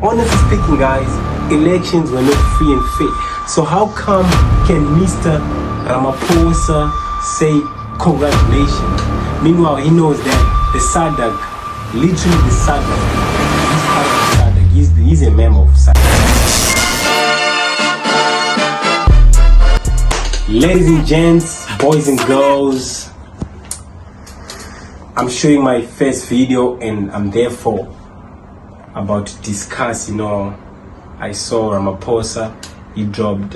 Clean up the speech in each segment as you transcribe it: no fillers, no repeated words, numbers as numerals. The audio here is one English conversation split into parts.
honestly speaking, guys, elections were not free and fair. So how come can Mr. Ramaphosa say congratulations? Meanwhile, he knows that the SADC, literally the SADC, he's part of the SADC. He's a member of SADC. Ladies and gents, boys and girls, I'm showing my first video and I'm therefore about to discuss, I saw Ramaphosa, he dropped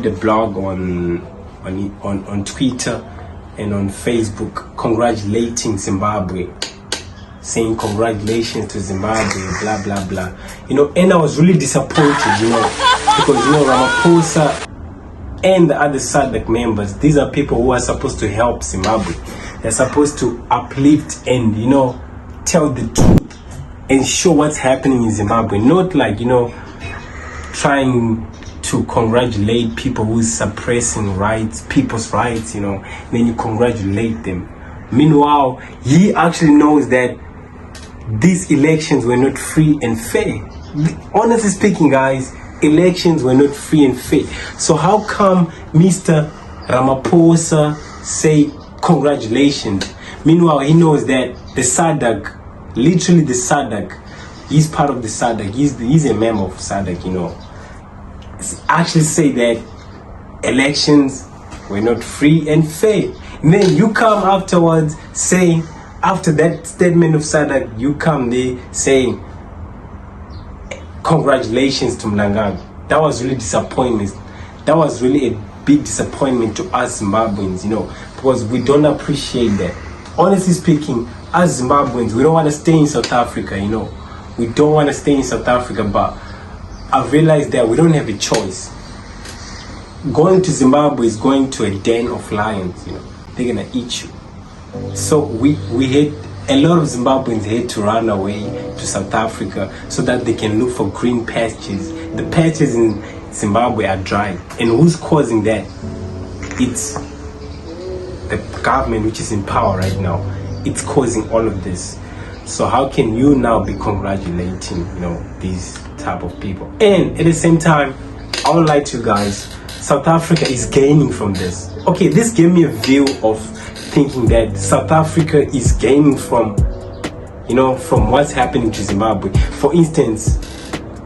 a blog on Twitter and on Facebook congratulating Zimbabwe, saying congratulations to Zimbabwe, blah blah blah. And I was really disappointed, because Ramaphosa and the other SADC members, these are people who are supposed to help Zimbabwe. They're supposed to uplift and tell the truth and show what's happening in Zimbabwe, not like trying to congratulate people who's suppressing people's rights, then you congratulate them. Meanwhile, he actually knows that these elections were not free and fair. Honestly speaking, guys, elections were not free and fair. So how come Mr. Ramaphosa say congratulations? Meanwhile, he knows that the SADC, literally the SADC, he's part of the SADC. He's a member of SADC. Actually say that elections were not free and fair. And then you come afterwards saying, after that statement of SADC, you come there saying congratulations to Mnangagwa. That was really disappointment. That was really a big disappointment to us Zimbabweans, because we don't appreciate that. Honestly speaking, as Zimbabweans, we don't want to stay in South Africa, We don't want to stay in South Africa, but I've realized that we don't have a choice. Going to Zimbabwe is going to a den of lions, They're going to eat you. So we had, a lot of Zimbabweans had to run away to South Africa so that they can look for green pastures. The pastures in Zimbabwe are dry. And who's causing that? It's the government which is in power right now. It's causing all of this. So how can you now be congratulating, these type of people? And at the same time, I won't lie to you guys, South Africa is gaining from this. Okay, this gave me a view of thinking that South Africa is gaining from, from what's happening to Zimbabwe. For instance,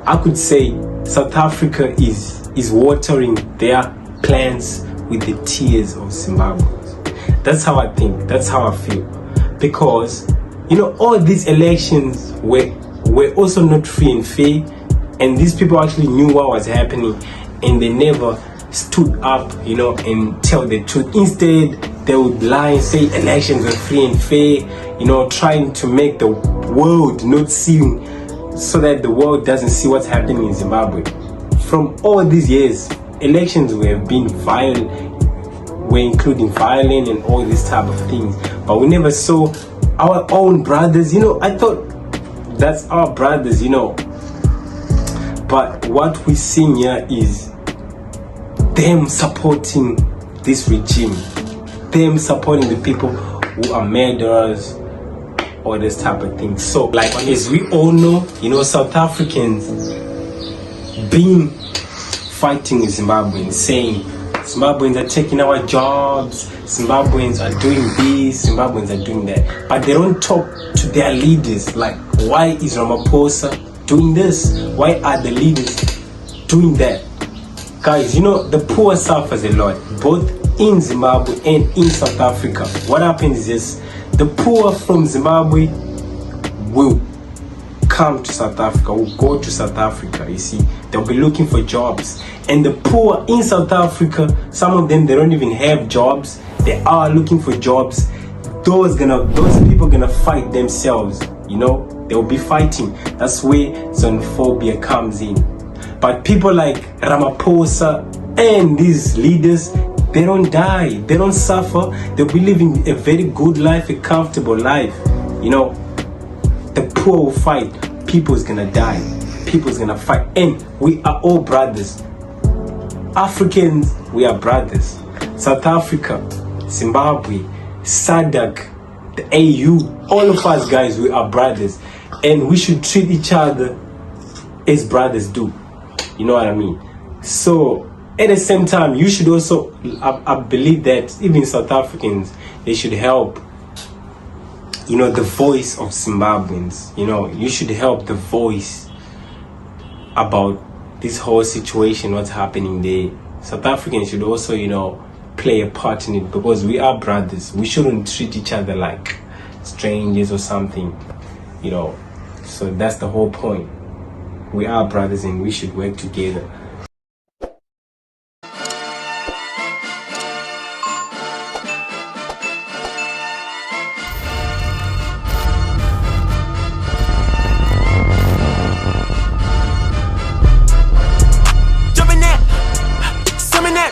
I could say South Africa is watering their plants with the tears of Zimbabwe. That's how I think. That's how I feel. Because, all these elections were also not free and fair. And these people actually knew what was happening. And they never stood up, and tell the truth. Instead, they would lie and say elections were free and fair, trying to make the world not see, so that the world doesn't see what's happening in Zimbabwe. From all these years, elections were being violent, were including violence and all these type of things. But we never saw our own brothers, I thought that's our brothers, But what we're seeing here is them supporting this regime, them supporting the people who are murderers, all this type of thing. So, like, as we all know, South Africans been fighting with Zimbabweans, saying Zimbabweans are taking our jobs, Zimbabweans are doing this, Zimbabweans are doing that. But they don't talk to their leaders, like, why is Ramaphosa doing this? Why are the leaders doing that? Guys, the poor suffers a lot, both in Zimbabwe and in South Africa. What happens is the poor from Zimbabwe will come to South Africa, will go to South Africa, you see. They'll be looking for jobs. And the poor in South Africa, some of them, they don't even have jobs. They are looking for jobs. Those people gonna fight themselves, They'll be fighting. That's where xenophobia comes in. But people like Ramaphosa and these leaders, they don't die, they don't suffer, they'll be living a very good life, a comfortable life. The poor will fight, people's gonna die, people's gonna fight, and we are all brothers. Africans, we are brothers. South Africa, Zimbabwe, SADC, the AU, all of us guys, we are brothers. and we should treat each other as brothers do. You know what I mean? So at the same time, you should also, I believe that even South Africans, they should help, you know, the voice of Zimbabweans. You know, you should help the voice about this whole situation, what's happening there. South Africans should also, you know, play a part in it, because we are brothers. We shouldn't treat each other like strangers or something, you know. So that's the whole point. We are brothers and we should work together.